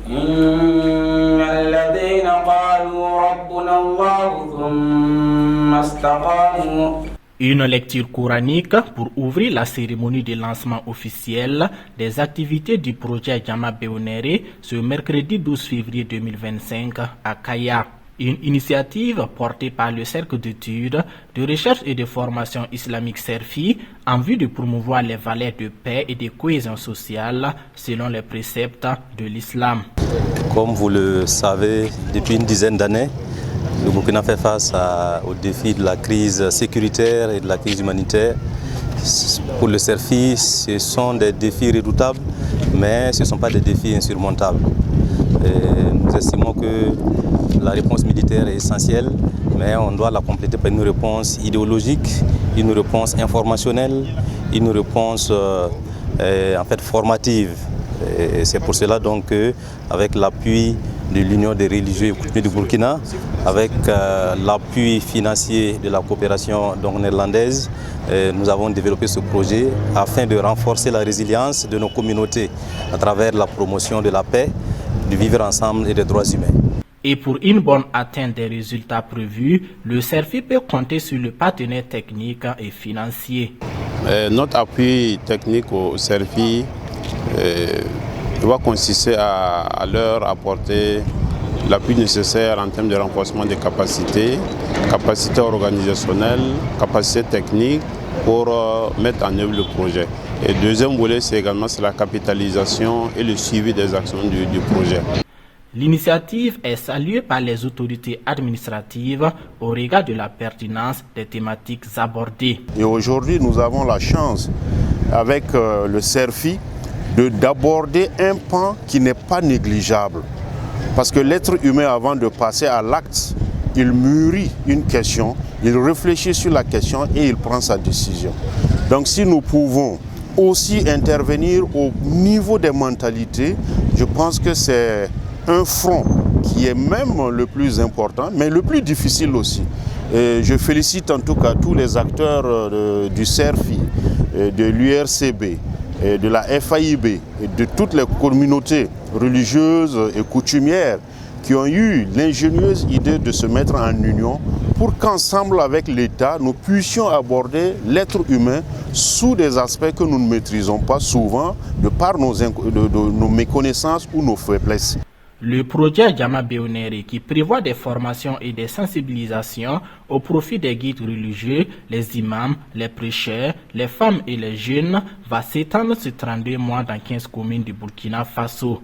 إن الذين قالوا ربنا الله ثم استقاموا. Une lecture coranique pour ouvrir la cérémonie de lancement officiel des activités du projet Jama Béonéré ce mercredi 12 février 2025 à Kaya. Une initiative portée par le Cercle d'études, de recherche et de formation islamique CERFI en vue de promouvoir les valeurs de paix et de cohésion sociale selon les préceptes de l'islam. Comme vous le savez, depuis une dizaine d'années, le Burkina fait face au défi de la crise sécuritaire et de la crise humanitaire. Pour le CERFI, ce sont des défis redoutables, mais ce ne sont pas des défis insurmontables. Et nous estimons que la réponse militaire est essentielle, mais on doit la compléter par une réponse idéologique, une réponse informationnelle, une réponse formative. Et c'est pour cela donc qu'avec l'appui de l'Union des religieux et coutumiers du Burkina, avec l'appui financier de la coopération néerlandaise, nous avons développé ce projet afin de renforcer la résilience de nos communautés à travers la promotion de la paix, du vivre ensemble et des droits humains. Et pour une bonne atteinte des résultats prévus, le CERFI peut compter sur le partenaire technique et financier. Notre appui technique au CERFI va consister à leur apporter l'appui nécessaire en termes de renforcement des capacités organisationnelles, capacités techniques pour mettre en œuvre le projet. Et le deuxième volet, c'est également la capitalisation et le suivi des actions du projet. L'initiative est saluée par les autorités administratives au regard de la pertinence des thématiques abordées. Et aujourd'hui, nous avons la chance, avec le CERFI, d'aborder un pan qui n'est pas négligeable. Parce que l'être humain, avant de passer à l'acte, il mûrit une question, il réfléchit sur la question et il prend sa décision. Donc si nous pouvons aussi intervenir au niveau des mentalités, je pense que c'est un front qui est même le plus important, mais le plus difficile aussi. Et je félicite en tout cas tous les acteurs du CERFI, de l'URCB, de la FAIB et de toutes les communautés religieuses et coutumières qui ont eu l'ingénieuse idée de se mettre en union pour qu'ensemble avec l'État, nous puissions aborder l'être humain sous des aspects que nous ne maîtrisons pas souvent de par nos méconnaissances ou nos faiblesses. Le projet Jama Béonéré, qui prévoit des formations et des sensibilisations au profit des guides religieux, les imams, les prêcheurs, les femmes et les jeunes, va s'étendre sur 32 mois dans 15 communes du Burkina Faso.